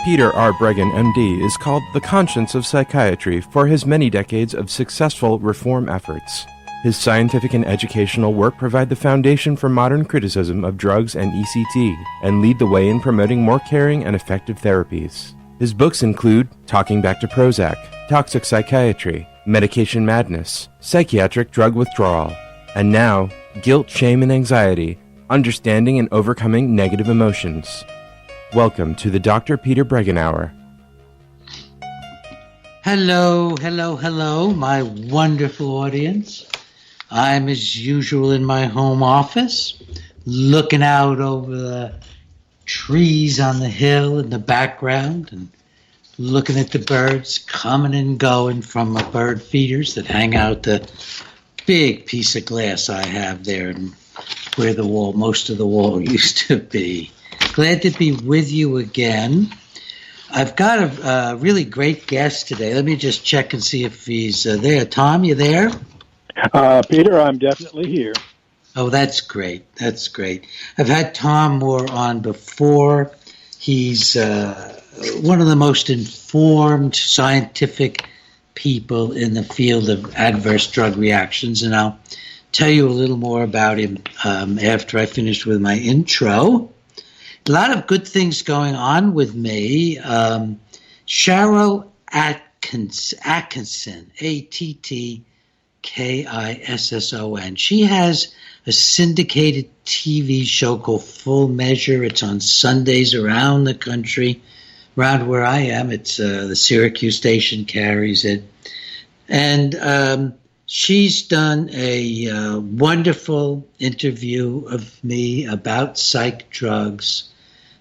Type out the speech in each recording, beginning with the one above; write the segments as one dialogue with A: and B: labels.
A: Peter R. Breggin, MD, is called the conscience of psychiatry for his many decades of successful reform efforts. His scientific and educational work provide the foundation for modern criticism of drugs and ECT and lead the way in promoting more caring and effective therapies. His books include Talking Back to Prozac, Toxic Psychiatry, Medication Madness, Psychiatric Drug Withdrawal, and now, Guilt, Shame, and Anxiety, Understanding and Overcoming Negative Emotions. Welcome to the Dr. Peter Breggin Hour.
B: Hello, my wonderful audience. I'm as usual in my home office, looking out over the trees on the hill in the background and looking at the birds coming and going from my bird feeders that hang out the big piece of glass I have there and where most of the wall used to be. Glad to be with you again. I've got a really great guest today. Let me just check and see if he's there. Tom, you there?
C: Peter, I'm definitely here.
B: Oh, that's great. That's great. I've had Tom Moore on before. He's one of the most informed scientific people in the field of adverse drug reactions, and I'll tell you a little more about him after I finish with my intro. A lot of good things going on with me. Cheryl Atkinson, Attkisson. She has a syndicated TV show called Full Measure. It's on Sundays around the country, around where I am. It's the Syracuse station carries it. And she's done a wonderful interview of me about psych drugs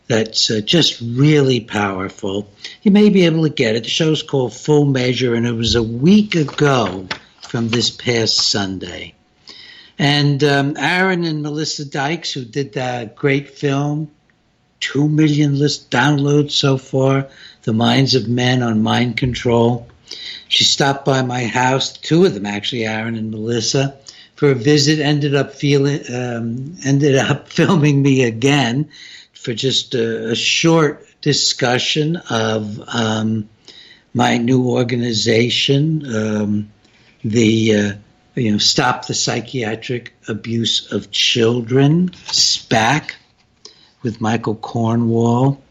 B: that's just really powerful. You may be able to get it. The show's called Full Measure, and it was a week ago from this past Sunday. And Aaron and Melissa Dykes, who did that great film, 2 million list downloads so far, The Minds of Men on Mind Control. She stopped by my house, two of them actually, Aaron and Melissa, for a visit. Ended up filming me again for just a short discussion of my new organization, Stop the Psychiatric Abuse of Children, SPAC, with Michael Cornwall.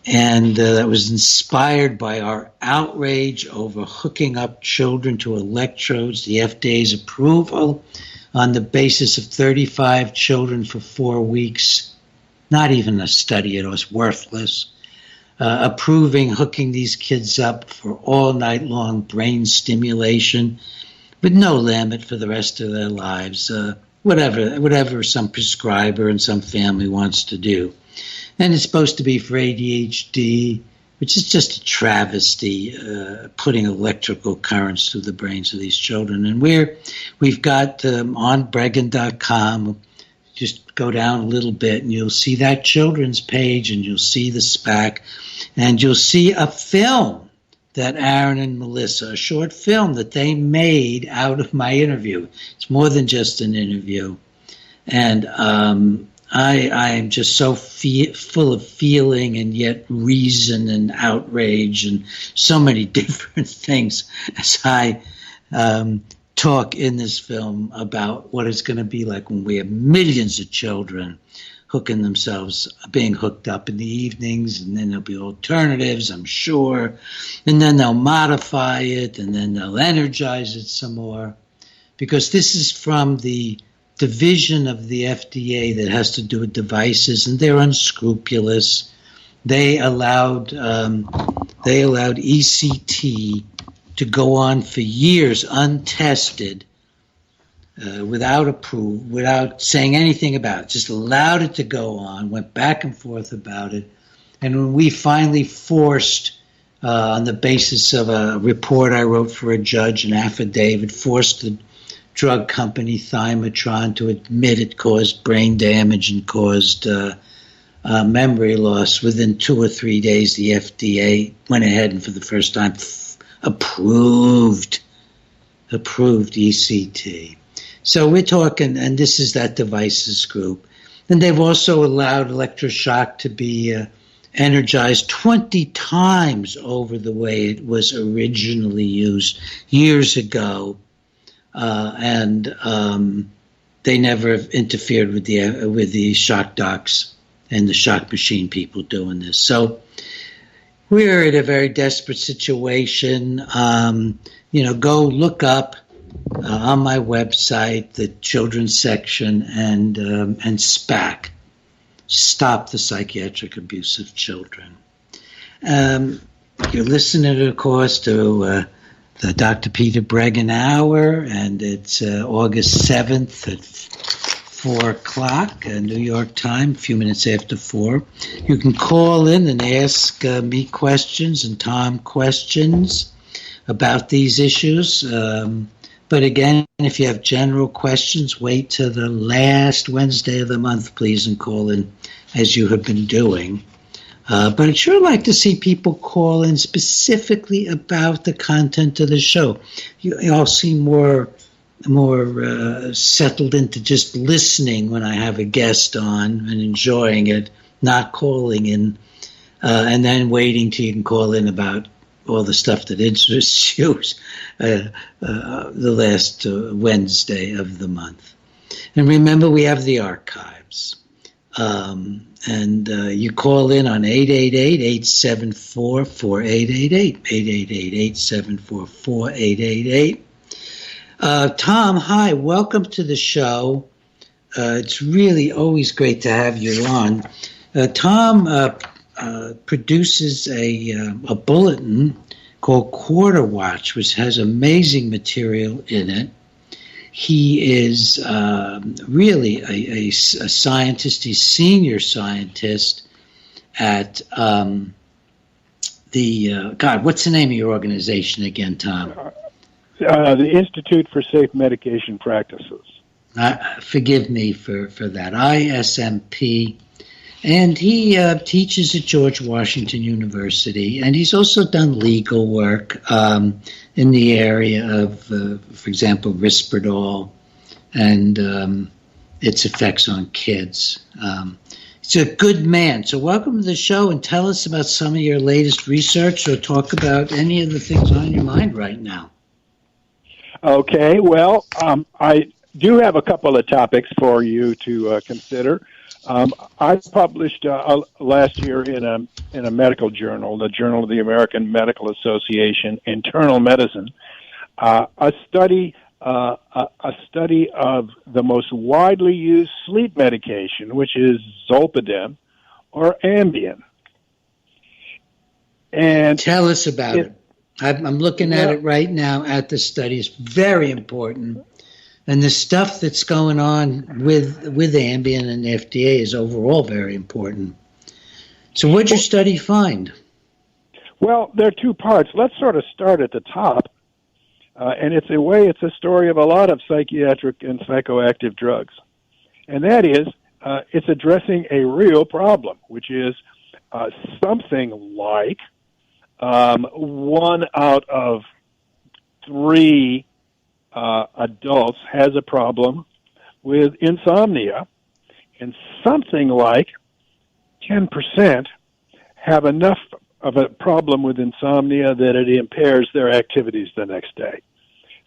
B: And that was inspired by our outrage over hooking up children to electrodes, the FDA's approval on the basis of 35 children for 4 weeks. Not even a study, it was worthless. Approving hooking these kids up for all night long brain stimulation with no limit for the rest of their lives, whatever some prescriber and some family wants to do. And it's supposed to be for ADHD, which is just a travesty, putting electrical currents through the brains of these children. And we've got on Breggin.com, just go down a little bit and you'll see that children's page and you'll see the SPAC and you'll see a film that Aaron and Melissa, a short film that they made out of my interview. It's more than just an interview. And I am just so full of feeling and yet reason and outrage and so many different things as I talk in this film about what it's going to be like when we have millions of children being hooked up in the evenings, and then there'll be alternatives, I'm sure, and then they'll modify it, and then they'll energize it some more, because this is from the division of the FDA that has to do with devices, and they're unscrupulous. They allowed ECT to go on for years untested, without approval, without saying anything about it, just allowed it to go on, went back and forth about it. And when we finally forced, on the basis of a report I wrote for a judge, an affidavit, forced the drug company Thymatron to admit it caused brain damage and caused memory loss, within 2 or 3 days the FDA went ahead and for the first time approved ECT. So we're talking, and this is that devices group. And they've also allowed electroshock to be energized 20 times over the way it was originally used years ago, and they never interfered with the shock docs and the shock machine people doing this. So we're in a very desperate situation. Go look up on my website the children's section and SPAC. Stop the Psychiatric Abuse of Children. You're listening, of course, to the Dr. Peter Breggin Hour, and it's August 7th at 4 o'clock, New York time, a few minutes after 4. You can call in and ask me questions and Tom questions about these issues. But again, if you have general questions, wait till the last Wednesday of the month, please, and call in as you have been doing. But I'd sure like to see people call in specifically about the content of the show. You all seem more settled into just listening when I have a guest on and enjoying it, not calling in, and then waiting till you can call in about all the stuff that interests you the last Wednesday of the month. And remember, we have the archives. And you call in on 888-874-4888, 888-874-4888. Tom, hi, welcome to the show. It's really always great to have you on. Tom produces a bulletin called Quarter Watch, which has amazing material in it. He is really a scientist. He's senior scientist at what's the name of your organization again, Tom?
C: The Institute for Safe Medication Practices.
B: Forgive me for that. ISMP. And he teaches at George Washington University, and he's also done legal work in the area of, for example, Risperdal and its effects on kids. He's a good man. So welcome to the show, and tell us about some of your latest research, or talk about any of the things on your mind right now.
C: Okay, well, I do have a couple of topics for you to consider. I published last year in a medical journal, the Journal of the American Medical Association, Internal Medicine, a study of the most widely used sleep medication, which is Zolpidem or Ambien. And
B: tell us about it. I'm looking at it right now at the study. It's very important. And the stuff that's going on with Ambien and the FDA is overall very important. So what did your study find?
C: Well, there are two parts. Let's sort of start at the top. And it's a story of a lot of psychiatric and psychoactive drugs. And that is, it's addressing a real problem, which is something like 1 out of 3 adults has a problem with insomnia, and something like 10% have enough of a problem with insomnia that it impairs their activities the next day.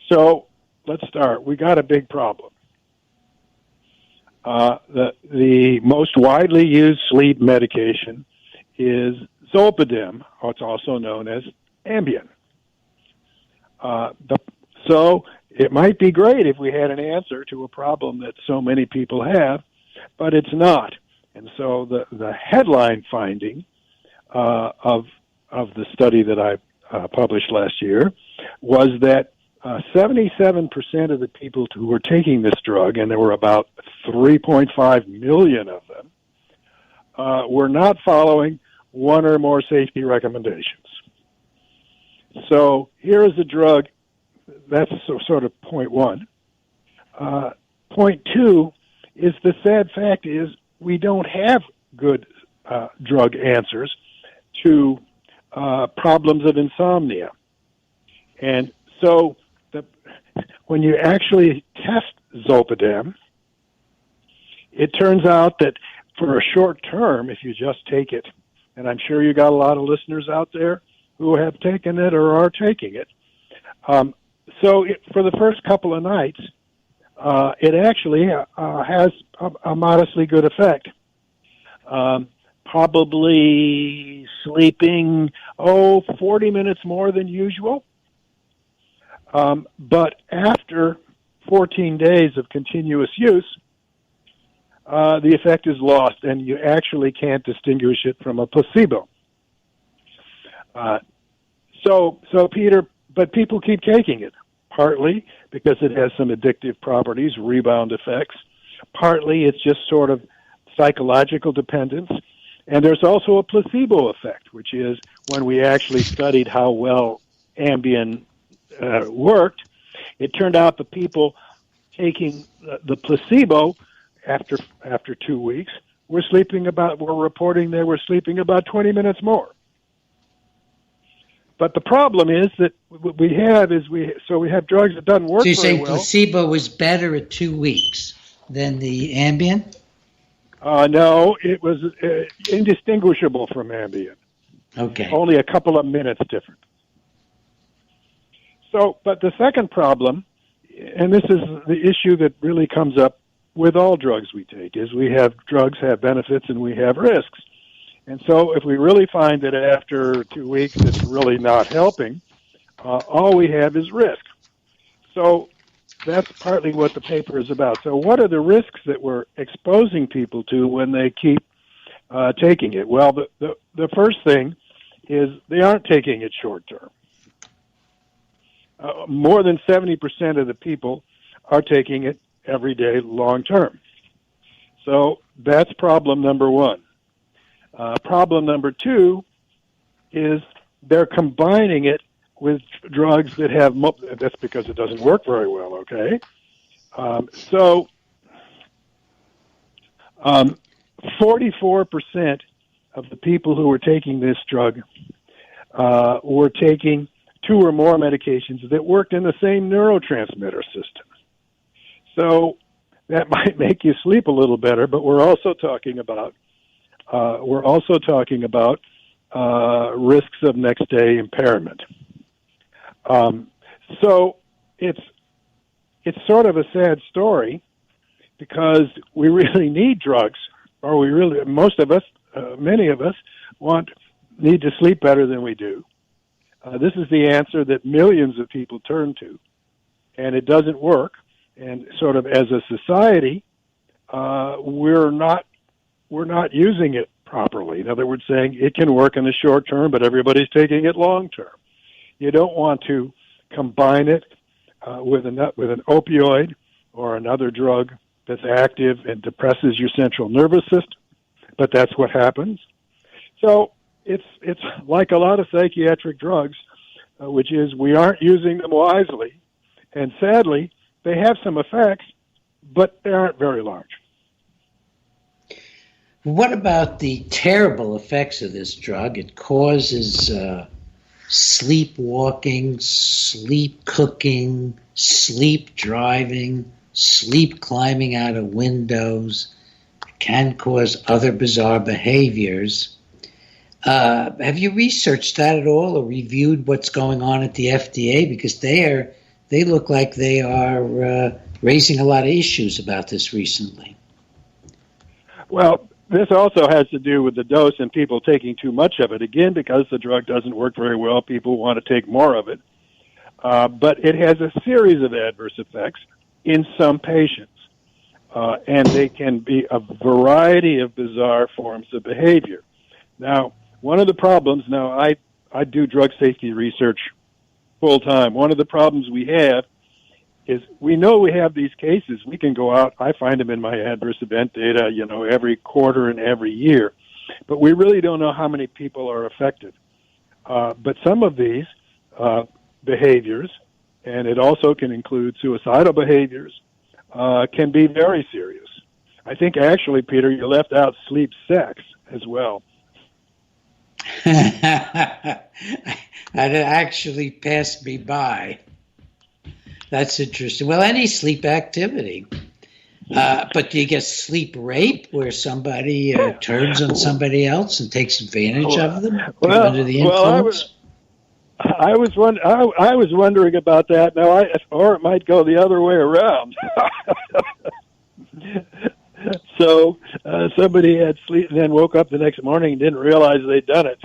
C: So let's start. We got a big problem. The most widely used sleep medication is Zolpidem, or it's also known as Ambien. So it might be great if we had an answer to a problem that so many people have, but it's not. And so the headline finding of the study that I published last year was that 77% of the people who were taking this drug, and there were about 3.5 million of them, were not following one or more safety recommendations. So here is a drug. That's sort of point one. Point two is the sad fact is we don't have good drug answers to problems of insomnia. And so when you actually test Zolpidem, it turns out that for a short term, if you just take it and I'm sure you got a lot of listeners out there who have taken it or are taking it. For the first couple of nights, it actually has a modestly good effect. Probably sleeping, 40 minutes more than usual. But after 14 days of continuous use, the effect is lost, and you actually can't distinguish it from a placebo. So Peter, but people keep taking it, partly because it has some addictive properties, rebound effects. Partly it's just sort of psychological dependence. And there's also a placebo effect, which is when we actually studied how well Ambien worked, it turned out the people taking the placebo after 2 weeks were reporting they were sleeping about 20 minutes more. But the problem is that what we have is we have drugs that doesn't work
B: very well. So you're saying placebo was better at 2 weeks than the Ambien?
C: No, it was indistinguishable from Ambien.
B: Okay.
C: Only a couple of minutes different. So, but the second problem, and this is the issue that really comes up with all drugs we take, is drugs have benefits and we have risks. And so if we really find that after 2 weeks it's really not helping, all we have is risk. So that's partly what the paper is about. So what are the risks that we're exposing people to when they keep taking it? Well, the first thing is they aren't taking it short term. More than 70% of the people are taking it every day long term. So that's problem number one. Problem number two is they're combining it with drugs that have, that's because it doesn't work very well, okay? 44% of the people who were taking this drug were taking 2 or more medications that worked in the same neurotransmitter system. So that might make you sleep a little better, but we're also talking about risks of next day impairment. So it's sort of a sad story because we really need drugs, or many of us need to sleep better than we do. This is the answer that millions of people turn to, and it doesn't work. And sort of as a society, we're not using it properly. In other words, saying it can work in the short term, but everybody's taking it long term. You don't want to combine it with an opioid or another drug that's active and depresses your central nervous system, but that's what happens. So it's like a lot of psychiatric drugs, which is we aren't using them wisely, and sadly, they have some effects, but they aren't very large.
B: What about the terrible effects of this drug? It causes sleepwalking, sleep cooking, sleep driving, sleep climbing out of windows. It can cause other bizarre behaviors. Have you researched that at all or reviewed what's going on at the FDA? Because they look like they are raising a lot of issues about this recently.
C: Well, this also has to do with the dose and people taking too much of it. Again, because the drug doesn't work very well, people want to take more of it. But it has a series of adverse effects in some patients. And they can be a variety of bizarre forms of behavior. Now, one of the problems, I do drug safety research full time. One of the problems we have is we know we have these cases. We can go out. I find them in my adverse event data, every quarter and every year. But we really don't know how many people are affected. But some of these behaviors, and it also can include suicidal behaviors, can be very serious. I think actually, Peter, you left out sleep sex as well.
B: That actually passed me by. That's interesting. Well, any sleep activity. But do you get sleep rape where somebody turns on somebody else and takes advantage of them under the influence?
C: I was wondering about that. Now, or it might go the other way around. So somebody had sleep and then woke up the next morning and didn't realize they'd done it.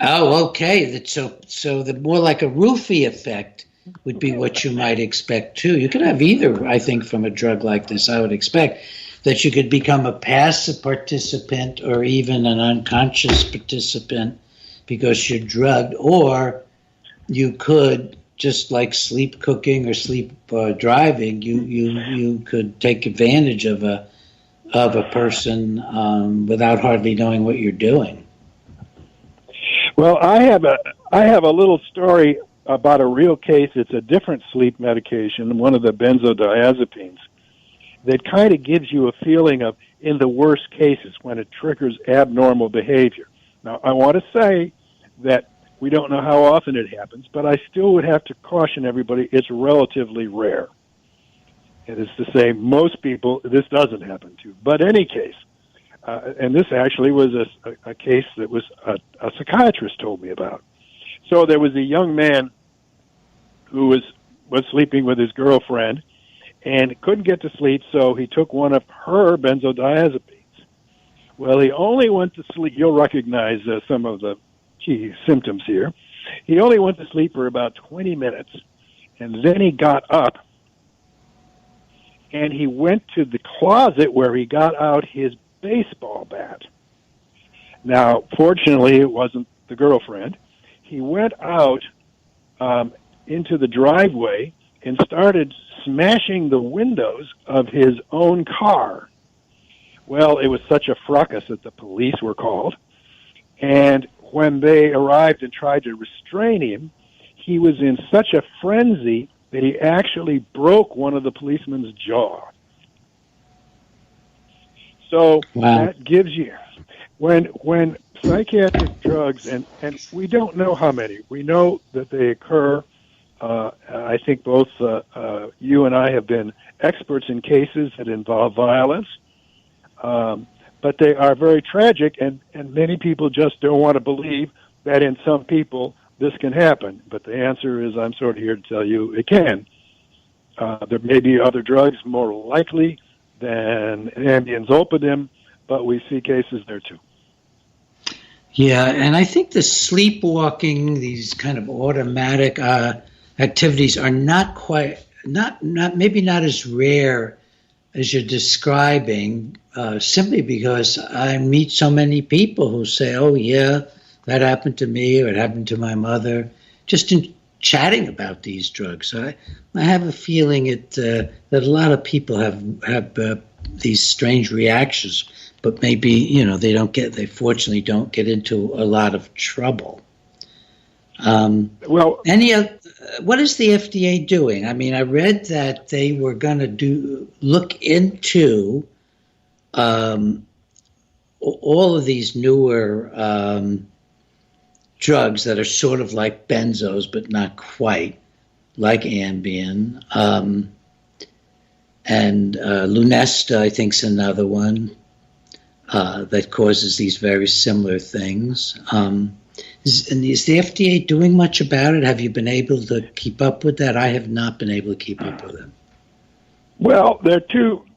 B: Oh, okay. So the more like a roofie effect would be what you might expect too. You could have either, I think, from a drug like this. I would expect that you could become a passive participant or even an unconscious participant because you're drugged, or you could, just like sleep cooking or sleep driving, you could take advantage of a person without hardly knowing what you're doing.
C: Well, I have a little story about a real case. It's a different sleep medication, one of the benzodiazepines, that kind of gives you a feeling of in the worst cases when it triggers abnormal behavior. Now, I want to say that we don't know how often it happens, but I still would have to caution everybody it's relatively rare. It is to say most people this doesn't happen to. But any case, and this actually was a case that was a psychiatrist told me about. So there was a young man who was sleeping with his girlfriend and couldn't get to sleep, so he took one of her benzodiazepines. Well, he only went to sleep. You'll recognize some of the key symptoms here. He only went to sleep for about 20 minutes, and then he got up, and he went to the closet where he got out his baseball bat. Now, fortunately, it wasn't the girlfriend. He went out into the driveway and started smashing the windows of his own car. Well, it was such a fracas that the police were called, and when they arrived and tried to restrain him, he was in such a frenzy that he actually broke one of the policemen's jaw. So that gives you, when psychiatric drugs, and we don't know how many, we know that they occur. I think both you and I have been experts in cases that involve violence, but they are very tragic, and many people just don't want to believe that in some people this can happen. But the answer is, I'm sort of here to tell you it can. There may be other drugs more likely than Ambien, Zolpidem, but we see cases there too.
B: Yeah, and I think the sleepwalking, these kind of automatic activities are not maybe not as rare as you're describing, simply because I meet so many people who say, oh yeah, that happened to me or it happened to my mother, just in chatting about these drugs. I have a feeling that a lot of people have these strange reactions, but maybe they fortunately don't get into a lot of trouble. What is the FDA doing? I mean, I read that they were going to look into all of these newer drugs that are sort of like benzos, but not quite, like Ambien. And Lunesta, I think, is another one that causes these very similar things. Is the FDA doing much about it? Have you been able to keep up with that? I have not been able to keep up with it.
C: Well, the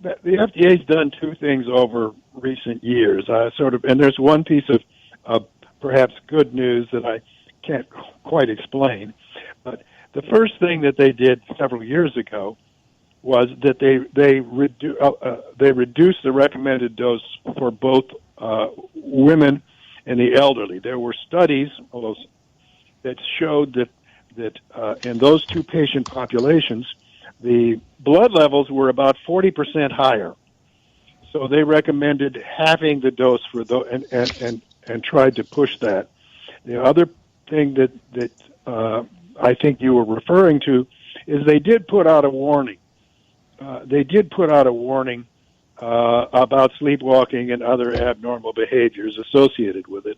C: FDA's done two things over recent years. And there's one piece of perhaps good news that I can't quite explain. But the first thing that they did several years ago was that they reduced the recommended dose for both women and the elderly. There were studies that showed that in those two patient populations, the blood levels were about 40% higher. So they recommended halving the dose for and tried to push that. The other thing that I think you were referring to is they did put out a warning. About sleepwalking and other abnormal behaviors associated with it.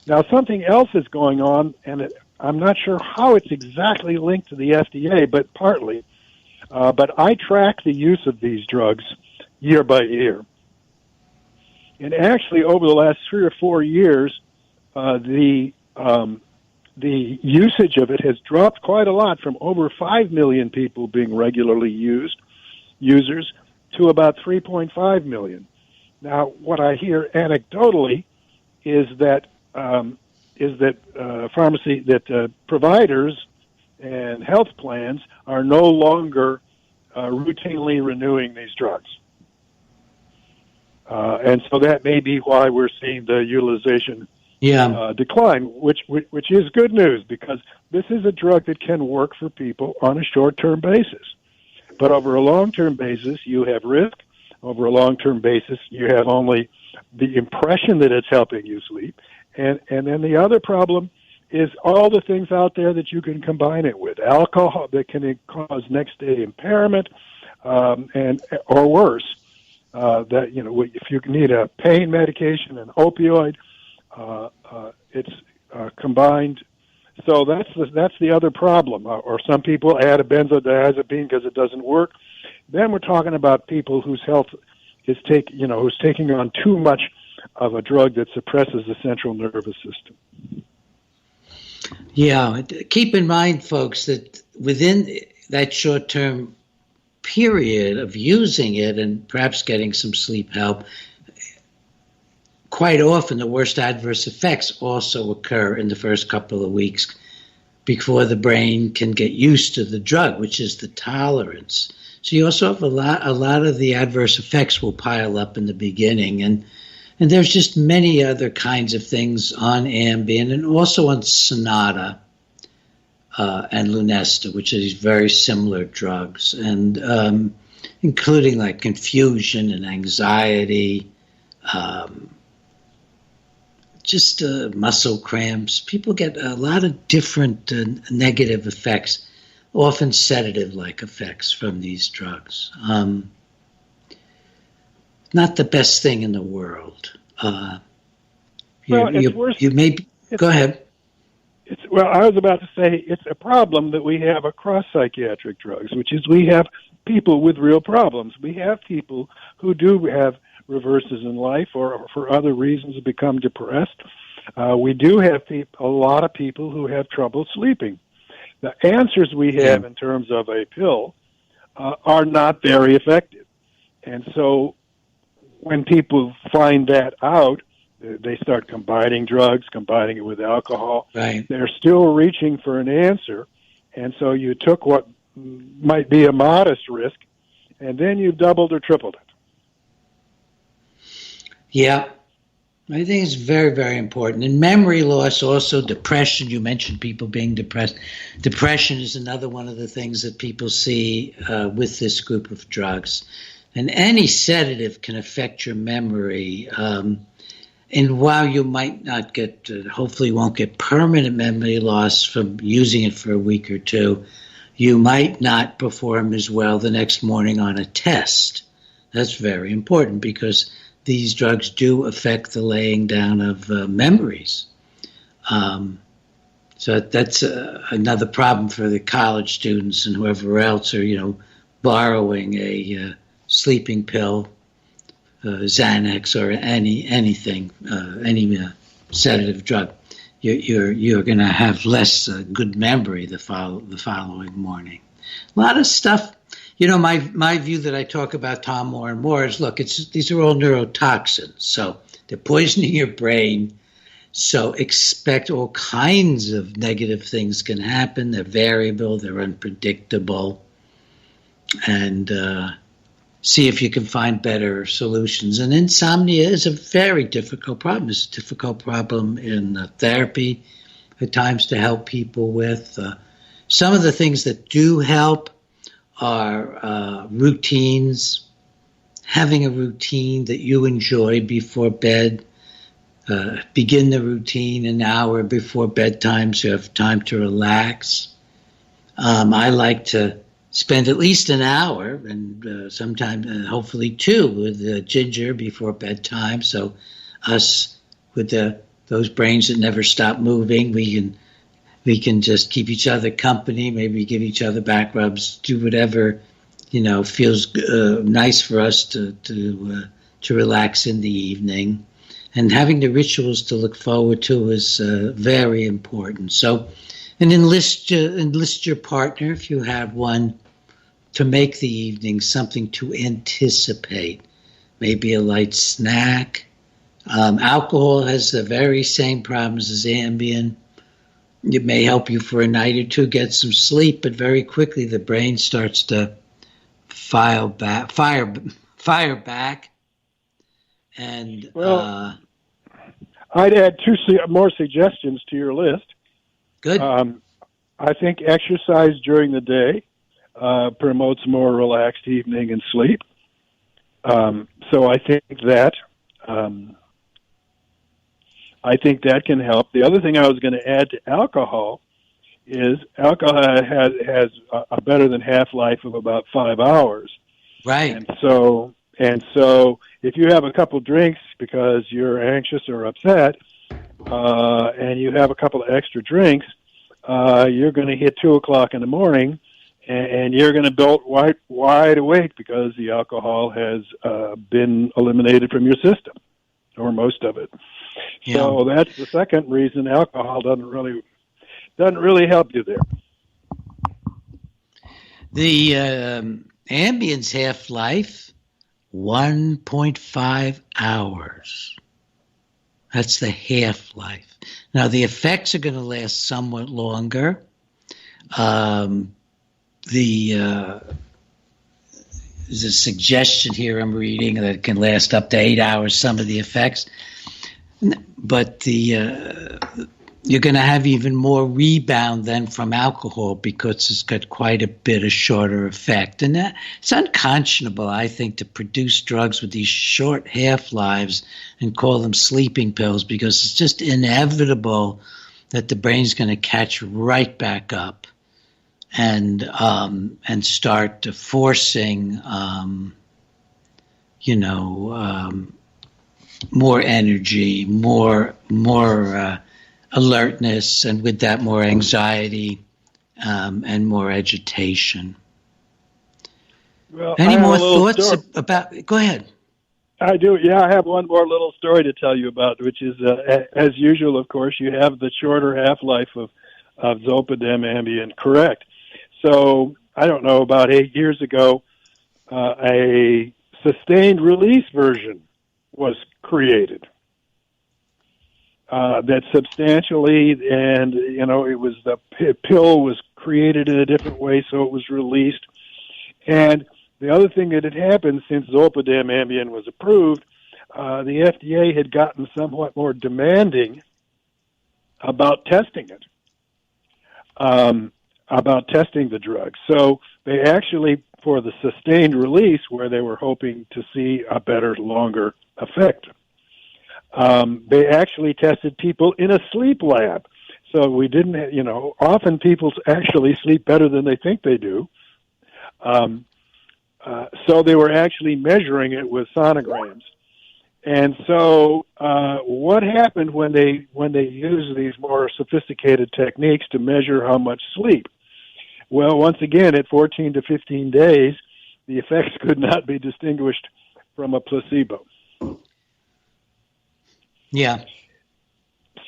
C: Now, something else is going on, and I'm not sure how it's exactly linked to the FDA, but partly. But I track the use of these drugs year by year. And actually, over the last 3 or 4 years, the usage of it has dropped quite a lot, from over 5 million people being regularly users to about 3.5 million. Now, what I hear anecdotally is that providers and health plans are no longer routinely renewing these drugs. And so that may be why we're seeing the utilization decline, which is good news, because this is a drug that can work for people on a short-term basis. But over a long-term basis, you have risk. Over a long-term basis, you have only the impression that it's helping you sleep. And then the other problem is all the things out there that you can combine it with. Alcohol that can cause next-day impairment, or worse. That, you know, if you need a pain medication, an opioid, it's combined. So that's the other problem. Or some people add a benzodiazepine because it doesn't work. Then we're talking about people whose health is who's taking on too much of a drug that suppresses the central nervous system.
B: Yeah, keep in mind, folks, that within that short-term period of using it and perhaps getting some sleep help, quite often the worst adverse effects also occur in the first couple of weeks before the brain can get used to the drug, which is the tolerance. So you also have a lot of the adverse effects will pile up in the beginning, and there's just many other kinds of things on Ambien and also on Sonata and Lunesta, which are these very similar drugs, and including like confusion and anxiety, just muscle cramps. People get a lot of different negative effects, often sedative-like effects from these drugs. Not the best thing in the world.
C: It's worse.
B: Go ahead.
C: I was about to say it's a problem that we have across psychiatric drugs, which is we have people with real problems. We have people who do have reverses in life or for other reasons become depressed. We do have a lot of people who have trouble sleeping. The answers we have in terms of a pill are not very effective. And so when people find that out, they start combining drugs, combining it with alcohol.
B: Right.
C: They're still reaching for an answer. And so you took what might be a modest risk, and then you doubled or tripled it.
B: Yeah. I think it's very, very important. And memory loss, also depression. You mentioned people being depressed. Depression is another one of the things that people see with this group of drugs. And any sedative can affect your memory. And while you might not get, hopefully won't get permanent memory loss from using it for a week or two, you might not perform as well the next morning on a test. That's very important because these drugs do affect the laying down of memories. So that's another problem for the college students and whoever else are, borrowing a sleeping pill, Xanax, or anything, any sedative drug. You're going to have less good memory the following morning. A lot of stuff. My view that I talk about, Tom, more and more is, look, these are all neurotoxins, so they're poisoning your brain. So expect all kinds of negative things can happen. They're variable, they're unpredictable, and see if you can find better solutions. And insomnia is a very difficult problem. It's a difficult problem in therapy at times to help people with. Some of the things that do help are routines, having a routine that you enjoy before bed. Begin the routine an hour before bedtime so you have time to relax. I like to spend at least an hour and sometimes hopefully 2 with ginger before bedtime. So us with those brains that never stop moving, we can just keep each other company, maybe give each other back rubs, do whatever feels nice for us to relax in the evening. And having the rituals to look forward to is very important. So, and enlist your partner, if you have one, to make the evening something to anticipate. Maybe a light snack. Alcohol has the very same problems as Ambien. It may help you for a night or two get some sleep, but very quickly the brain starts to fire back. And
C: I'd add two more suggestions to your list.
B: Good.
C: I think exercise during the day promotes more relaxed evening and sleep. So I think that can help. The other thing I was going to add to alcohol is alcohol has a better than half-life of about 5 hours.
B: Right.
C: And so if you have a couple drinks because you're anxious or upset, and you have a couple of extra drinks, you're going to hit 2 o'clock in the morning, and you're going to bolt wide awake because the alcohol has been eliminated from your system, or most of it. Yeah. So that's the second reason alcohol doesn't really help you there.
B: The Ambien's half-life, 1.5 hours. That's the half-life. Now, the effects are going to last somewhat longer. There's a suggestion here I'm reading that it can last up to 8 hours, some of the effects. But you're going to have even more rebound than from alcohol because it's got quite a bit of shorter effect. And it's unconscionable, I think, to produce drugs with these short half-lives and call them sleeping pills because it's just inevitable that the brain's going to catch right back up and start forcing, more energy, more alertness, and with that more anxiety and more agitation.
C: Well,
B: any more thoughts about? Go ahead.
C: I do. Yeah, I have one more little story to tell you about, which is, as usual, of course, you have the shorter half-life of Zolpidem, Ambien, correct. So, I don't know, about 8 years ago, a sustained release version was created. That substantially, and, it was the pill was created in a different way, so it was released. And the other thing that had happened since Zolpidem Ambien was approved, the FDA had gotten somewhat more demanding about testing it, about testing the drug. So they actually, for the sustained release, where they were hoping to see a better, longer effect, they actually tested people in a sleep lab. So we didn't, often people actually sleep better than they think they do. So they were actually measuring it with sonograms. And so what happened when they used these more sophisticated techniques to measure how much sleep? Well, once again, at 14 to 15 days, the effects could not be distinguished from a placebo.
B: Yeah.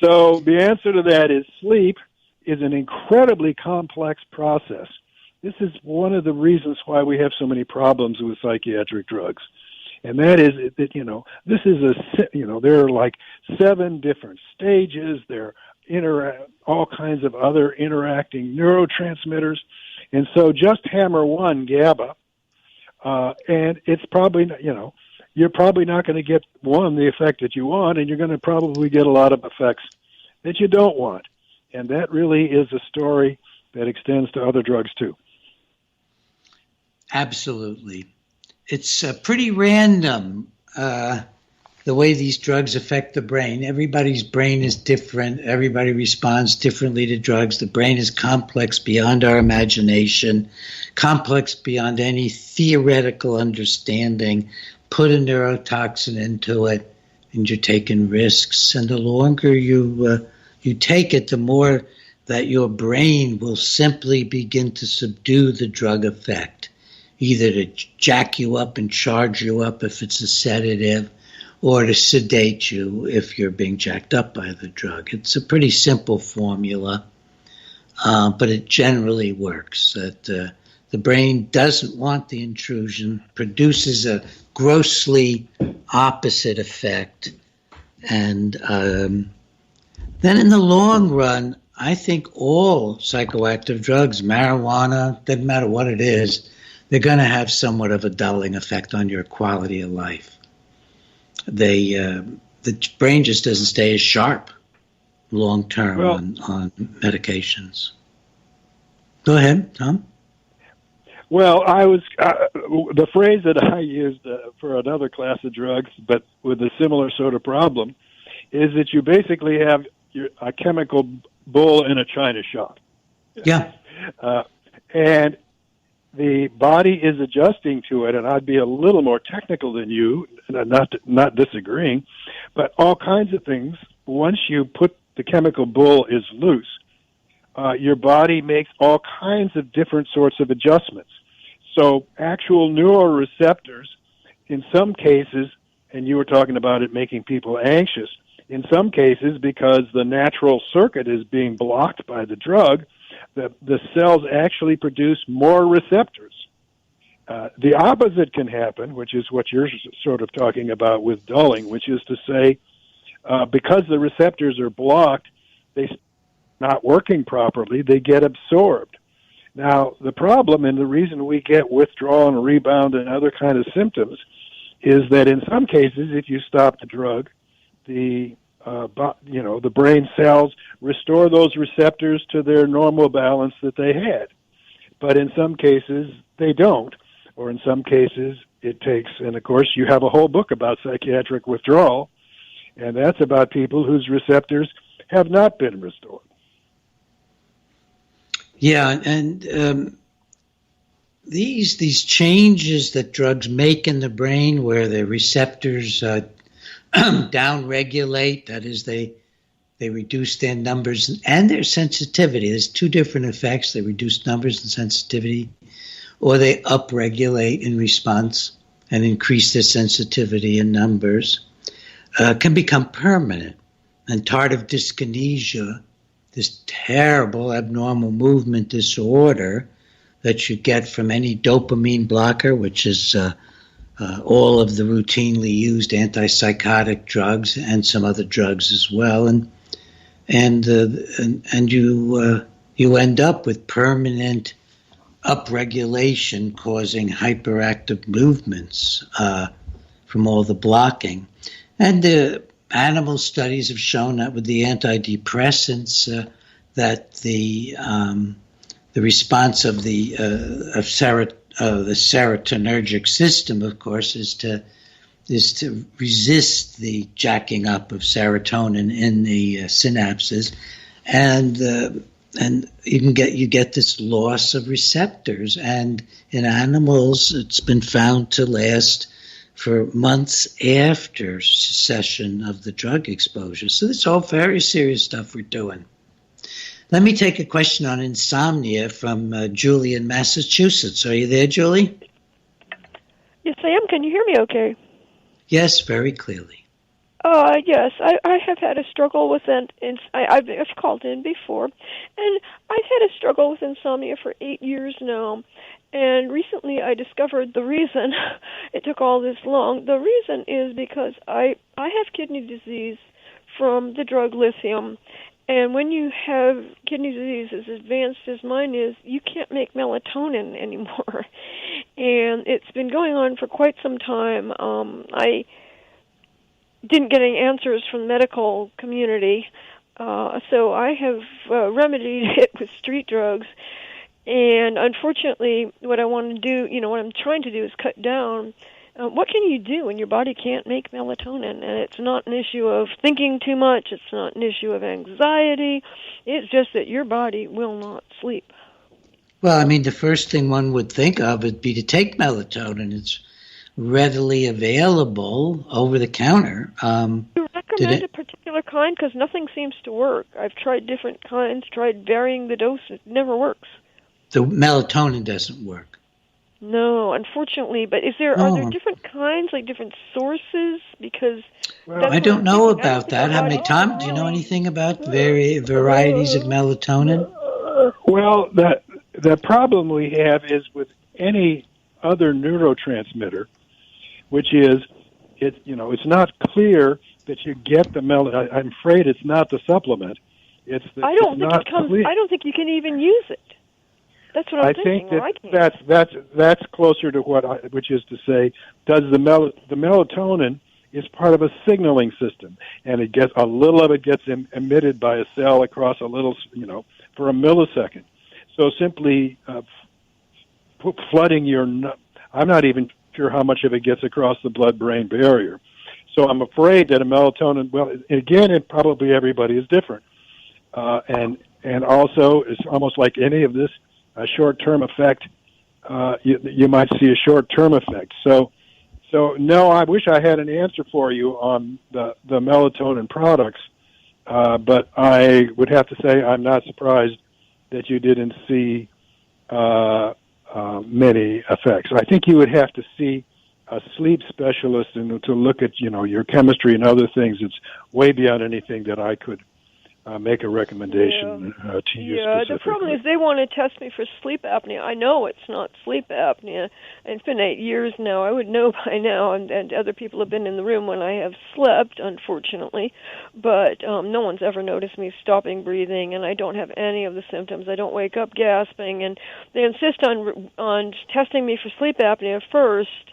C: So the answer to that is sleep is an incredibly complex process. This is one of the reasons why we have so many problems with psychiatric drugs. And that is that, this is there are like 7 different stages. There are all kinds of other interacting neurotransmitters. And so just hammer one, GABA, and it's probably, you're probably not going to get, the effect that you want, and you're going to probably get a lot of effects that you don't want. And that really is a story that extends to other drugs too.
B: Absolutely. It's pretty random, the way these drugs affect the brain. Everybody's brain is different. Everybody responds differently to drugs. The brain is complex beyond our imagination, complex beyond any theoretical understanding. Put a neurotoxin into it, and you're taking risks. And the longer you take it, the more that your brain will simply begin to subdue the drug effect. either to jack you up and charge you up if it's a sedative, or to sedate you if you're being jacked up by the drug. It's a pretty simple formula, but it generally works. That the brain doesn't want the intrusion, produces a grossly opposite effect, and then in the long run, I think all psychoactive drugs, marijuana, doesn't matter what it is, they're going to have somewhat of a dulling effect on your quality of life. The brain just doesn't stay as sharp long term on medications. Go ahead, Tom.
C: Well, I was the phrase that I used for another class of drugs, but with a similar sort of problem, is that you basically have a chemical bull in a china shop.
B: Yeah.
C: And the body is adjusting to it, and I'd be a little more technical than you, not disagreeing, but all kinds of things. Once you put the chemical bull is loose, your body makes all kinds of different sorts of adjustments. So actual neuroreceptors, in some cases, and you were talking about it making people anxious, in some cases, because the natural circuit is being blocked by the drug, the cells actually produce more receptors. The opposite can happen, which is what you're sort of talking about with dulling, which is to say, because the receptors are blocked, they're not working properly, they get absorbed. Now, the problem and the reason we get withdrawal and rebound and other kind of symptoms is that in some cases, if you stop the drug, the brain cells restore those receptors to their normal balance that they had. But in some cases, they don't. Or in some cases, it takes, and of course, you have a whole book about psychiatric withdrawal, and that's about people whose receptors have not been restored.
B: Yeah, and these changes that drugs make in the brain where the receptors downregulate, that is, they reduce their numbers and their sensitivity. There's two different effects. They reduce numbers and sensitivity, or they upregulate in response and increase their sensitivity and numbers, can become permanent. And tardive dyskinesia, this terrible abnormal movement disorder that you get from any dopamine blocker, which is all of the routinely used antipsychotic drugs and some other drugs as well, and you end up with permanent upregulation causing hyperactive movements from all the blocking. And animal studies have shown that with the antidepressants, that the response of the serotonergic system, of course, is to resist the jacking up of serotonin in the synapses, and you get this loss of receptors. And in animals, it's been found to last for months after cessation of the drug exposure. So this is all very serious stuff we're doing. Let me take a question on insomnia from Julie in Massachusetts. Are you there, Julie?
D: Yes, I am. Can you hear me okay?
B: Yes, very clearly.
D: Yes, I have had a struggle with it. I've called in before, and I've had a struggle with insomnia for 8 years now. And recently I discovered the reason it took all this long. The reason is because I have kidney disease from the drug lithium. And when you have kidney disease as advanced as mine is, you can't make melatonin anymore. And it's been going on for quite some time. I didn't get any answers from the medical community, so I have remedied it with street drugs. And unfortunately, what I want to do, what I'm trying to do is cut down. What can you do when your body can't make melatonin? And it's not an issue of thinking too much. It's not an issue of anxiety. It's just that your body will not sleep.
B: Well, I mean, the first thing one would think of would be to take melatonin. It's readily available over the counter.
D: Do you recommend a particular kind? Because nothing seems to work. I've tried different kinds, tried varying the dose. It never works.
B: The melatonin doesn't work.
D: No, unfortunately. But are there different kinds, like different sources? Because
B: I don't know about that. How many, Tom, do you know anything about varieties of melatonin?
C: Well, the problem we have is with any other neurotransmitter, which is it's not clear that you get the melatonin. I'm afraid it's not the supplement.
D: I don't think you can even use it. That's what I'm thinking.
C: I think that's closer to which is to say, does the melatonin is part of a signaling system, and it gets a little of it gets emitted by a cell across a little, for a millisecond. So simply flooding I'm not even sure how much of it gets across the blood-brain barrier. So I'm afraid that a melatonin, well, again, probably everybody is different. And also, it's almost like any of this, a short-term effect, you might see a short-term effect. So no, I wish I had an answer for you on the melatonin products, but I would have to say I'm not surprised that you didn't see many effects. I think you would have to see a sleep specialist and to look at your chemistry and other things. It's way beyond anything that I could make a recommendation to you. Yeah,
D: the problem is they want to test me for sleep apnea. I know it's not sleep apnea. It's been 8 years now. I would know by now, and other people have been in the room when I have slept, unfortunately. But no one's ever noticed me stopping breathing, and I don't have any of the symptoms. I don't wake up gasping, and they insist on testing me for sleep apnea first.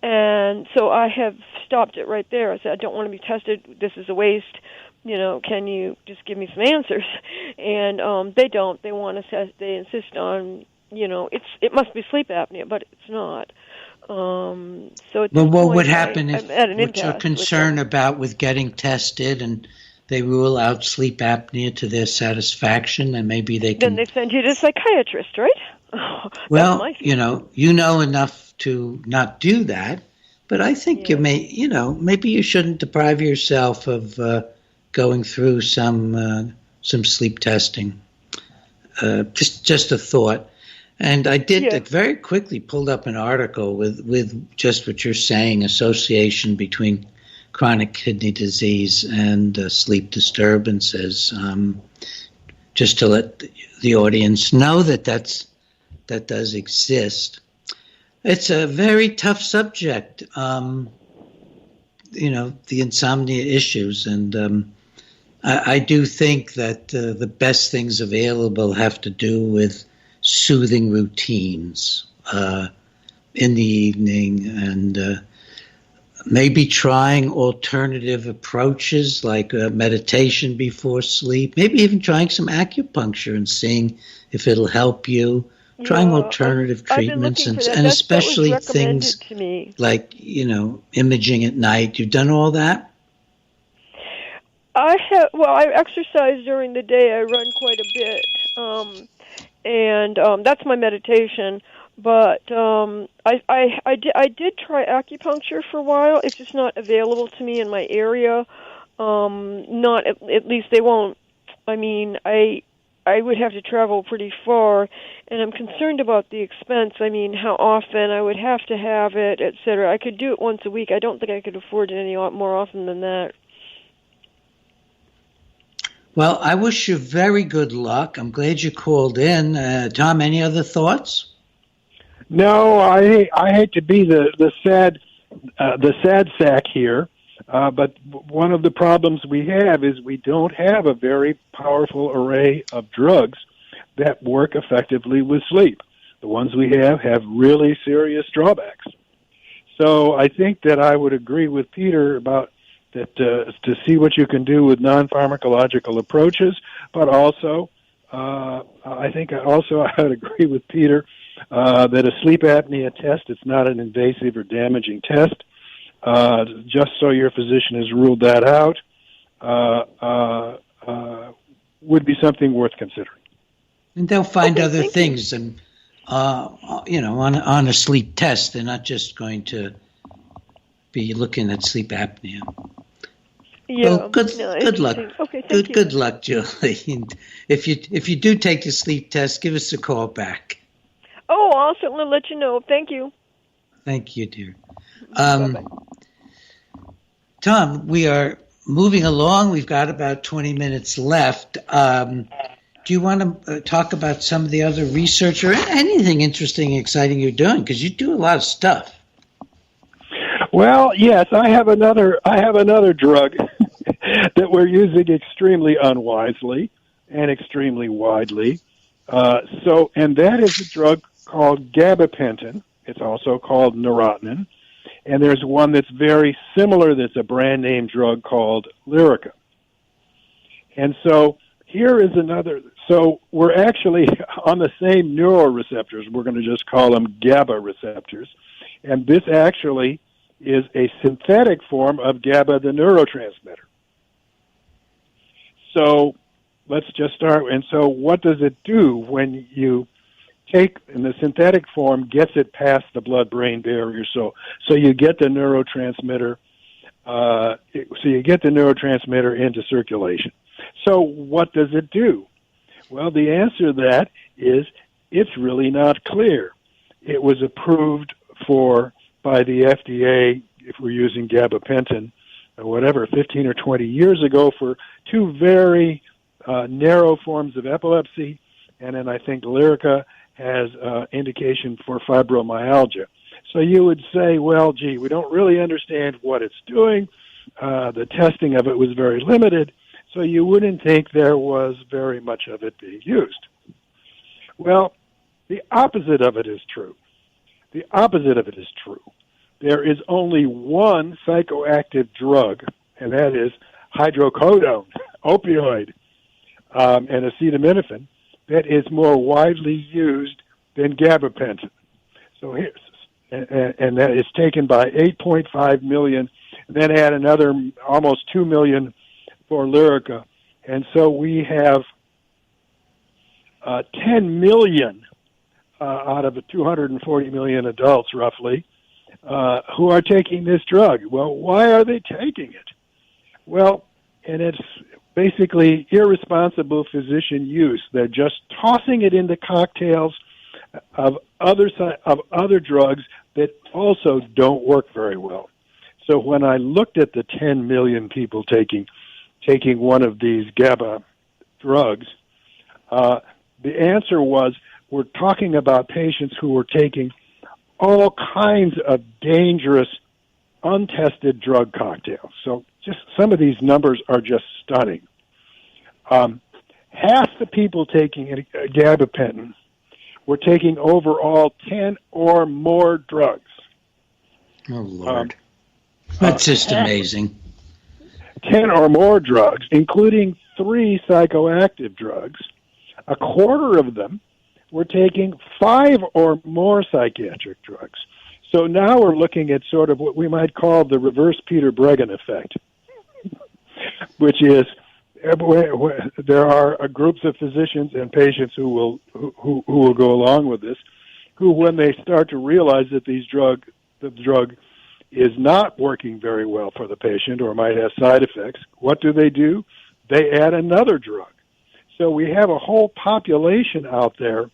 D: And so I have stopped it right there. I said, I don't want to be tested. This is a waste. Can you just give me some answers? And they don't. They want to. They insist on. It must be sleep apnea, but it's not. So at
B: well, what would happen if what you're concerned about with getting tested and they rule out sleep apnea to their satisfaction, and maybe they can.
D: Then they send you to a psychiatrist, right?
B: Well, you know enough to not do that, but I think you may. Maybe you shouldn't deprive yourself of. Going through some sleep testing. Just a thought. And I did very quickly pulled up an article with just what you're saying, association between chronic kidney disease and sleep disturbances, just to let the audience know that does exist. It's a very tough subject, the insomnia issues, and I do think that the best things available have to do with soothing routines in the evening, and maybe trying alternative approaches like meditation before sleep, maybe even trying some acupuncture and seeing if it'll help you. Trying alternative treatments and especially things like, imaging at night. You've done all that?
D: I exercise during the day. I run quite a bit, and that's my meditation. But I did try acupuncture for a while. It's just not available to me in my area. Not at least they won't. I mean, I would have to travel pretty far, and I'm concerned about the expense. I mean, how often I would have to have it, etc. I could do it once a week. I don't think I could afford it any more often than that.
B: Well, I wish you very good luck. I'm glad you called in. Tom, any other thoughts?
C: No, I hate to be the sad sack here, but one of the problems we have is we don't have a very powerful array of drugs that work effectively with sleep. The ones we have really serious drawbacks. So I think that I would agree with Peter about that to see what you can do with non-pharmacological approaches, but also I think I would agree with Peter that a sleep apnea test, it's not an invasive or damaging test. Just so your physician has ruled that out, would be something worth considering.
B: And they'll find other things, and on a sleep test, they're not just going to be looking at sleep apnea.
D: Yeah.
B: Well, good luck.
D: Okay, thank you.
B: Good luck, Julie. And if you do take the sleep test, give us a call back.
D: Oh, I'll certainly let you know. Thank you.
B: Thank you, dear. Tom, we are moving along. We've got about 20 minutes left. Do you want to talk about some of the other research or anything interesting, exciting you're doing? Because you do a lot of stuff.
C: Well, yes, I have another drug that we're using extremely unwisely and extremely widely. And that is a drug called gabapentin. It's also called Neurontin. And there's one that's very similar that's a brand name drug called Lyrica. And so here is another. So we're actually on the same neuroreceptors. We're going to just call them GABA receptors. And this actually is a synthetic form of GABA, the neurotransmitter. So let's just start. And so what does it do when you take, in the synthetic form, gets it past the blood-brain barrier? So you get the neurotransmitter. Into circulation. So what does it do? Well, the answer to that is it's really not clear. It was approved by the FDA, if we're using gabapentin or whatever, 15 or 20 years ago for two very narrow forms of epilepsy, and then I think Lyrica has indication for fibromyalgia. So you would say, well, gee, we don't really understand what it's doing. The testing of it was very limited, so you wouldn't think there was very much of it being used. Well, the opposite of it is true. The opposite of it is true. There is only one psychoactive drug, and that is hydrocodone, opioid, and acetaminophen, that is more widely used than gabapentin. So here's, and that is taken by 8.5 million, and then add another almost 2 million for Lyrica. And so we have 10 million out of the 240 million adults, roughly, who are taking this drug. Well, why are they taking it? Well, and it's basically irresponsible physician use. They're just tossing it into cocktails of other drugs that also don't work very well. So when I looked at the 10 million people taking one of these GABA drugs, the answer was we're talking about patients who were taking all kinds of dangerous, untested drug cocktails. So just some of these numbers are just stunning. Half the people taking gabapentin were taking overall 10 or more drugs.
B: Oh, Lord. That's just amazing.
C: 10 or more drugs, including 3 psychoactive drugs. A quarter of them were taking 5 or more psychiatric drugs. So now we're looking at sort of what we might call the reverse Peter Breggin effect, which is there are groups of physicians and patients who will go along with this, who, when they start to realize that the drug is not working very well for the patient or might have side effects, what do? They add another drug. So we have a whole population out there.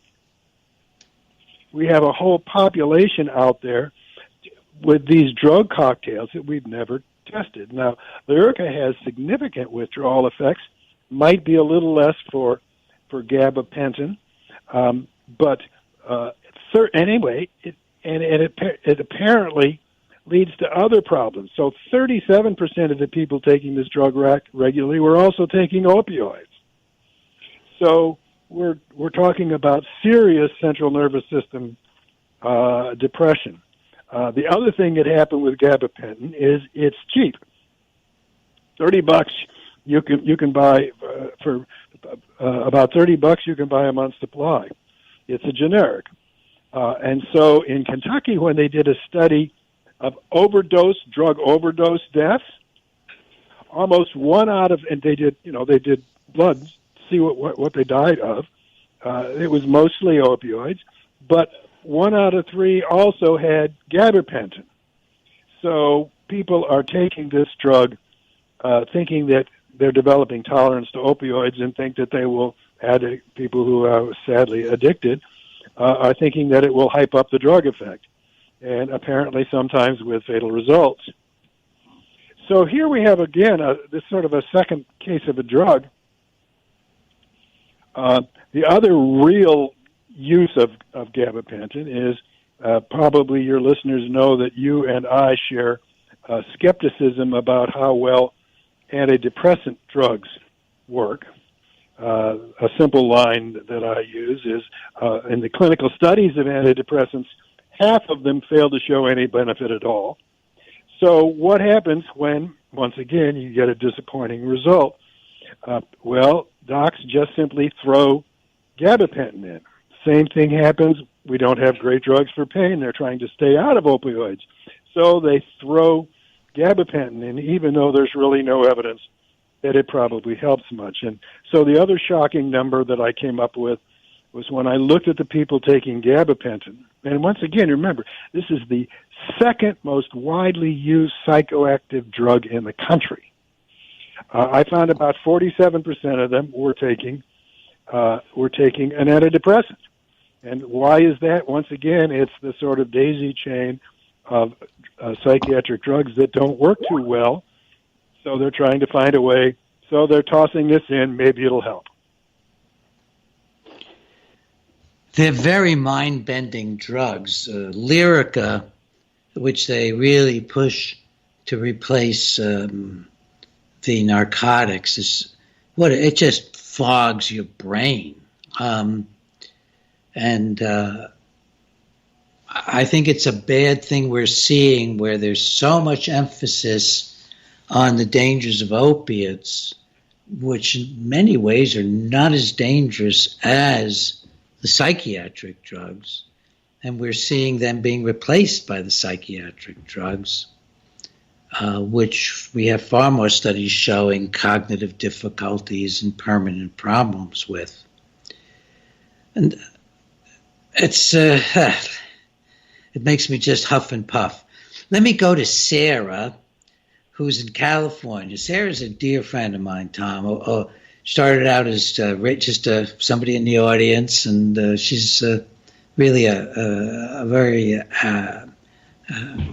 C: With these drug cocktails that we've never tested. Now, Lyrica has significant withdrawal effects, might be a little less for gabapentin, but anyway, it apparently leads to other problems. So 37% of the people taking this drug regularly were also taking opioids. So we're talking about serious central nervous system depression. The other thing that happened with gabapentin is it's cheap. $30 you can buy for about $30 you can buy a month's supply. It's a generic, and so in Kentucky when they did a study of drug overdose deaths, almost one out of, and they did blood to see what they died of. It was mostly opioids, but 1 out of 3 also had gabapentin. So people are taking this drug thinking that they're developing tolerance to opioids and think that they will add people who are sadly addicted. are thinking that it will hype up the drug effect, and apparently sometimes with fatal results. So here we have, again, this sort of a second case of a drug. The other real use of gabapentin is probably your listeners know that you and I share skepticism about how well antidepressant drugs work. A simple line that I use is, in the clinical studies of antidepressants, half of them fail to show any benefit at all. So what happens when, once again, you get a disappointing result? Well, docs just simply throw gabapentin in. Same thing happens. We don't have great drugs for pain. They're trying to stay out of opioids. So they throw gabapentin in, even though there's really no evidence that it probably helps much. And so the other shocking number that I came up with was when I looked at the people taking gabapentin. And once again, remember, this is the second most widely used psychoactive drug in the country. I found about 47% of them were taking an antidepressant. And why is that? Once again, it's the sort of daisy chain of psychiatric drugs that don't work too well. So they're trying to find a way. So they're tossing this in. Maybe it'll help.
B: They're very mind-bending drugs. Lyrica, which they really push to replace the narcotics, it just fogs your brain. And I think it's a bad thing we're seeing where there's so much emphasis on the dangers of opiates, which in many ways are not as dangerous as the psychiatric drugs. And we're seeing them being replaced by the psychiatric drugs, which we have far more studies showing cognitive difficulties and permanent problems with. And it's it makes me just huff and puff. Let me go to Sarah, who's in California. Sarah's a dear friend of mine, Tom. Started out as just somebody in the audience, and she's really a very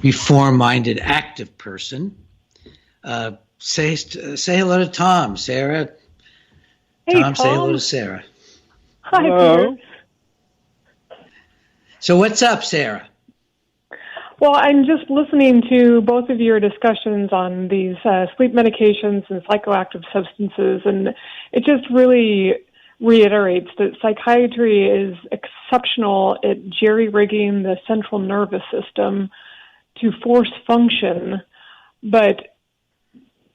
B: reform-minded, active person. Say hello to Tom, Sarah.
E: Hey,
B: Tom, say hello to Sarah.
E: Hi,
C: Hello.
E: Peter.
B: So what's up, Sarah?
E: Well, I'm just listening to both of your discussions on these sleep medications and psychoactive substances, and it just really reiterates that psychiatry is exceptional at jerry-rigging the central nervous system to force function, but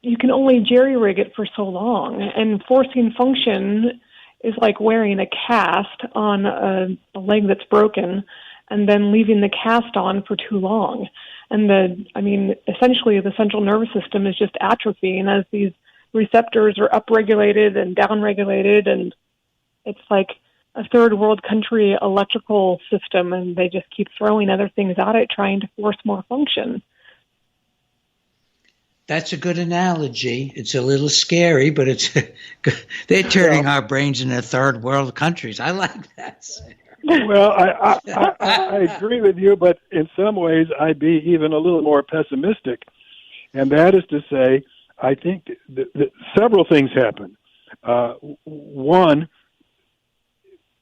E: you can only jerry-rig it for so long, and forcing function is like wearing a cast on a leg that's broken and then leaving the cast on for too long. And essentially the central nervous system is just atrophying as these receptors are upregulated and downregulated, and it's like a third world country electrical system, and they just keep throwing other things at it, trying to force more function.
B: That's a good analogy. It's a little scary, but they're turning our brains into third world countries. I like that.
C: Well, I agree with you, but in some ways I'd be even a little more pessimistic. And that is to say, I think that several things happen. One,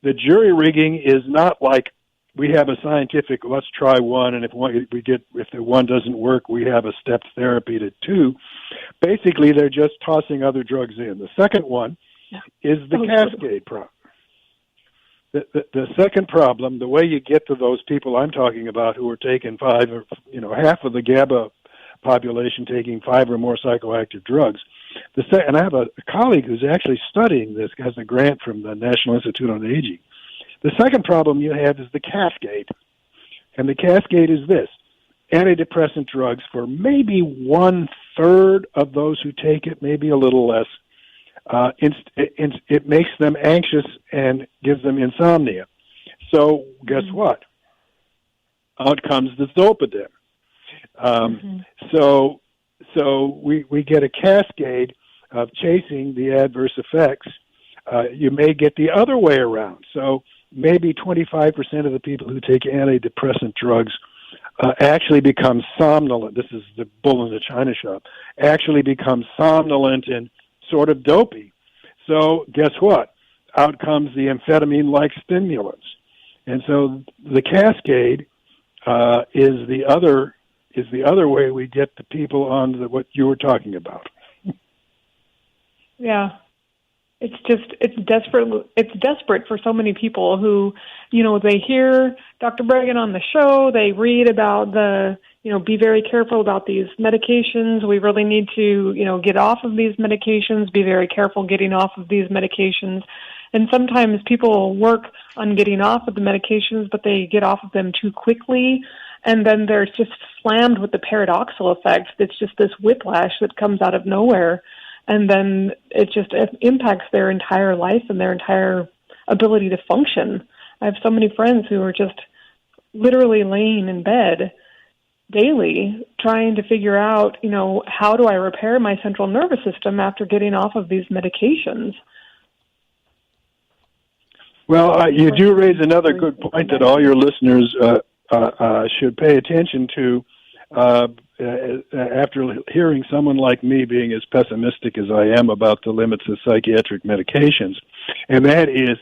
C: the jury rigging is not like we have a scientific, let's try one, and if the one doesn't work, we have a step therapy to two. Basically, they're just tossing other drugs in. The second one is the cascade problem. The second problem, the way you get to those people I'm talking about who are taking half of the GABA population taking 5 or more psychoactive drugs. And I have a colleague who's actually studying this, has a grant from the National Institute on Aging. The second problem you have is the cascade. And the cascade is this: antidepressant drugs for maybe 1/3 of those who take it, maybe a little less. It makes them anxious and gives them insomnia. So guess what? Out comes the Zolpidem. So we get a cascade of chasing the adverse effects. You may get the other way around. So maybe 25% of the people who take antidepressant drugs actually become somnolent. This is the bull in the china shop. Actually become somnolent and sort of dopey. So guess what? Out comes the amphetamine-like stimulants. And so the cascade is the other way we get the people on what you were talking about.
E: Yeah. It's desperate for so many people who, they hear Dr. Breggin on the show, they read about be very careful about these medications. We really need to, get off of these medications, be very careful getting off of these medications. And sometimes people work on getting off of the medications, but they get off of them too quickly. And then they're just slammed with the paradoxical effect. It's just this whiplash that comes out of nowhere. And then it impacts their entire life and their entire ability to function. I have so many friends who are just literally laying in bed daily trying to figure out, how do I repair my central nervous system after getting off of these medications?
C: Well, you do raise another good point that all your listeners should pay attention to. After hearing someone like me being as pessimistic as I am about the limits of psychiatric medications, and that is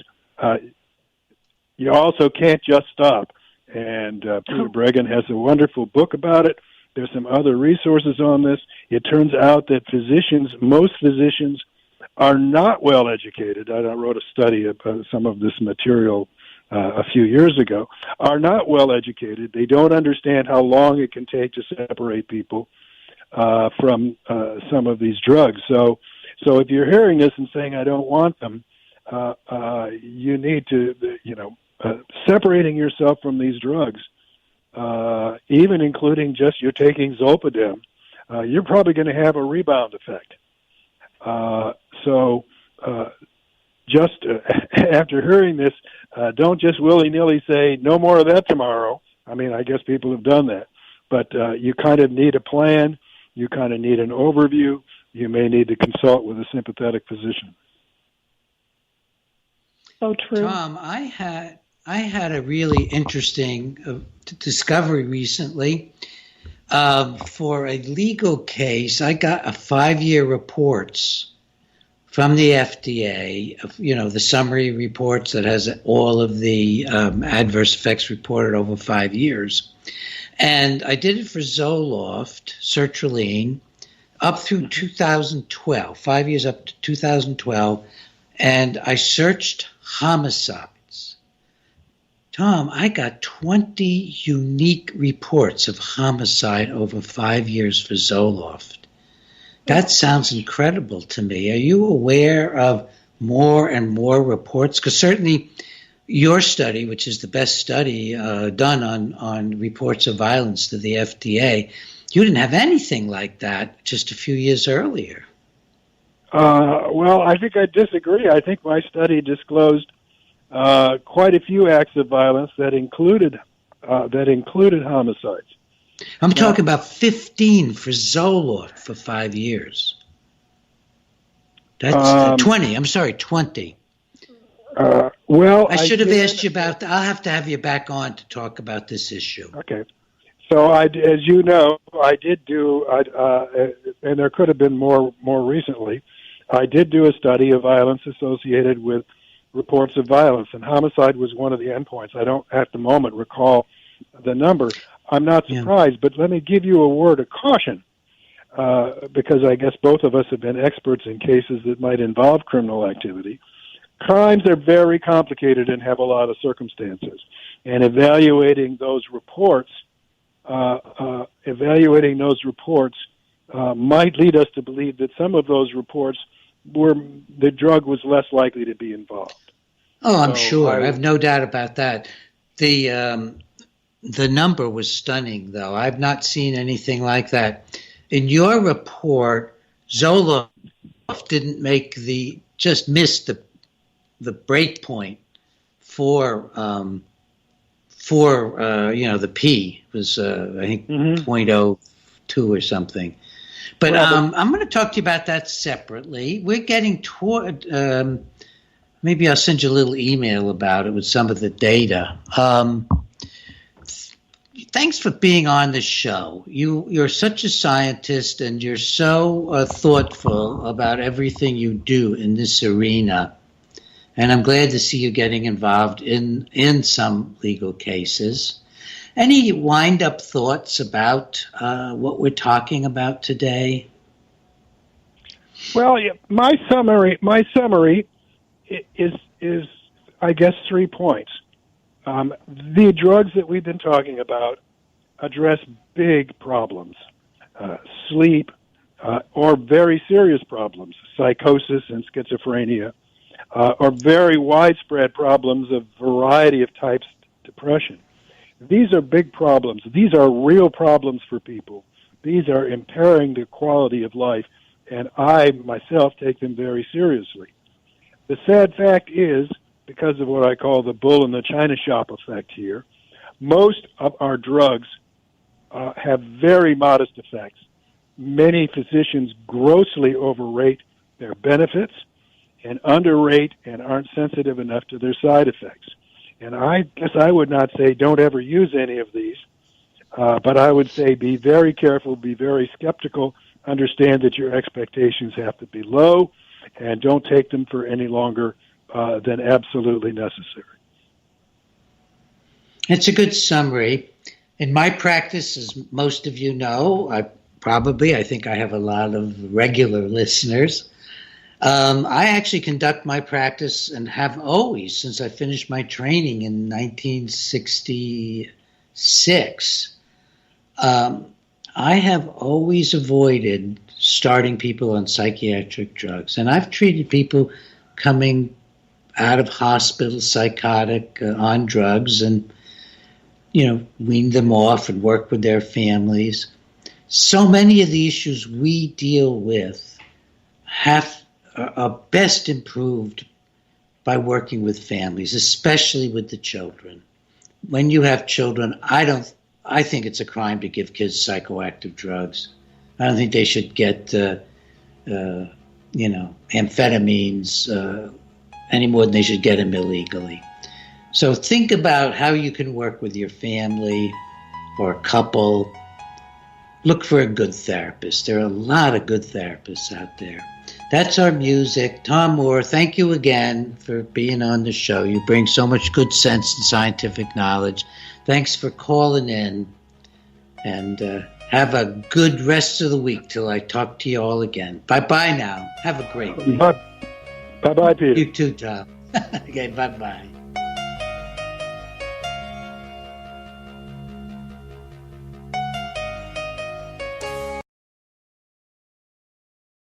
C: you also can't just stop. And Peter Breggin has a wonderful book about it. There's some other resources on this. It turns out that most physicians are not well educated. I wrote a study of some of this material a few years ago, are not well educated. They don't understand how long it can take to separate people from some of these drugs. So if you're hearing this and saying, I don't want them, you need to, separating yourself from these drugs, even including just you're taking Zolpidem, you're probably going to have a rebound effect. Just after hearing this, don't just willy-nilly say, no more of that tomorrow. I mean, I guess people have done that. But you kind of need a plan. You kind of need an overview. You may need to consult with a sympathetic physician.
E: So true.
B: Tom, I had a really interesting discovery recently. For a legal case, I got a 5-year reports from the FDA, the summary reports that has all of the adverse effects reported over 5 years. And I did it for Zoloft, sertraline, up through 2012, 5 years up to 2012. And I searched homicides. Tom, I got 20 unique reports of homicide over 5 years for Zoloft. That sounds incredible to me. Are you aware of more and more reports? Because certainly your study, which is the best study done on reports of violence to the FDA, you didn't have anything like that just a few years earlier.
C: Well, I think I disagree. I think my study disclosed quite a few acts of violence that included homicides.
B: I'm talking about 15 for Zoloft for 5 years. That's 20. I'm sorry, 20.
C: Well,
B: I should have asked you about that. I'll have to have you back on to talk about this issue.
C: Okay. So, as you know, I did do, and there could have been more recently, I did do a study of violence associated with reports of violence, and homicide was one of the endpoints. I don't, at the moment, recall the number. I'm not surprised, but let me give you a word of caution, because I guess both of us have been experts in cases that might involve criminal activity. Crimes are very complicated and have a lot of circumstances, and evaluating those reports might lead us to believe that some of those reports the drug was less likely to be involved.
B: Oh, I'm sure. I have no doubt about that. The number was stunning, though. I've not seen anything like that. In your report, Zoloft didn't missed the break point for the P was I think 0.02 or something. But I'm going to talk to you about that separately. We're getting toward Maybe I'll send you a little email about it with some of the data. Thanks for being on the show. You're such a scientist, and you're so thoughtful about everything you do in this arena. And I'm glad to see you getting involved in some legal cases. Any wind-up thoughts about what we're talking about today?
C: Well, my summary is I guess 3 points. The drugs that we've been talking about address big problems, sleep, or very serious problems, psychosis and schizophrenia, or very widespread problems of variety of types, depression. These are big problems. These are real problems for people. These are impairing the quality of life, and I, myself, take them very seriously. The sad fact is, because of what I call the bull in the china shop effect here, most of our drugs have very modest effects. Many physicians grossly overrate their benefits and underrate and aren't sensitive enough to their side effects. And I guess I would not say don't ever use any of these, but I would say be very careful, be very skeptical, understand that your expectations have to be low, and don't take them for any longer than absolutely necessary.
B: It's a good summary. In my practice, as most of you know, I think I have a lot of regular listeners. I actually conduct my practice and have always, since I finished my training in 1966, I have always avoided starting people on psychiatric drugs. And I've treated people coming out of hospital, psychotic, on drugs, and, wean them off and work with their families. So many of the issues we deal with are best improved by working with families, especially with the children. When you have children, I think it's a crime to give kids psychoactive drugs. I don't think they should get, amphetamines any more than they should get them illegally. So think about how you can work with your family or a couple. Look for a good therapist. There are a lot of good therapists out there. That's our music. Tom Moore, thank you again for being on the show. You bring so much good sense and scientific knowledge. Thanks for calling in. And have a good rest of the week till I talk to you all again. Bye-bye now. Have a great week.
C: Bye-bye, Peter.
B: You too, Tom. Okay, bye-bye.